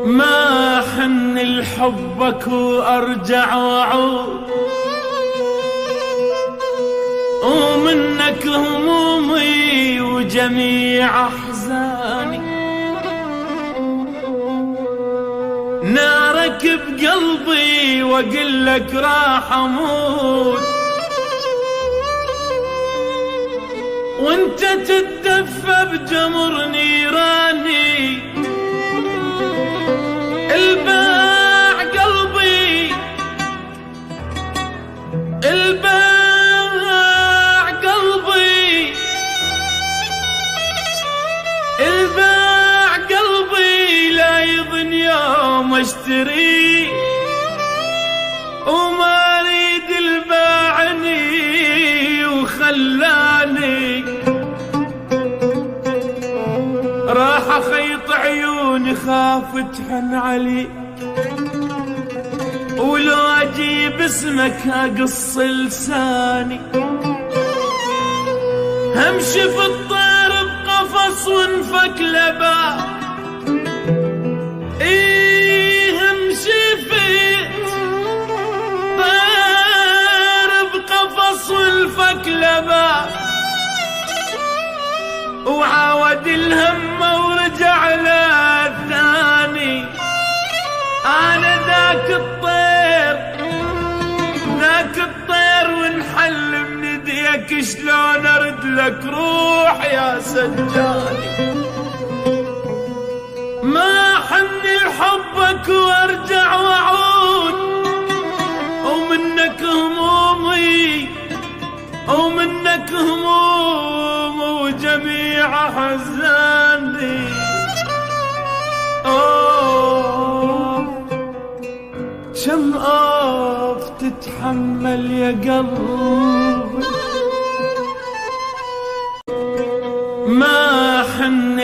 ما حن لحبك وارجع واعود، ومنك همومي وجميع احزاني، نارك بقلبي واقول لك راح اموت، وانت تتدفى بجمر نيراني، الباع قلبي الباع قلبي الباع قلبي لا يظن يوم اشتري، وما اريد الباعني وخلاني راح اخيط عيوني خاف تحن علي، ولو اجيب اسمك اقص لساني، همشي في الطير بقفص وانفك لباب، همشي في طير بقفص وانفك لباب، وعاود الهم ورجع له ثاني، انا ذاك الطير وانحل من ايديك، شلون ارد لك روح يا سجاني، ما حني لحبك وارجع واعود، ومنك همومي ومنك هموم وجميع احزاني، كم تتحمل يا قلبي، ما حن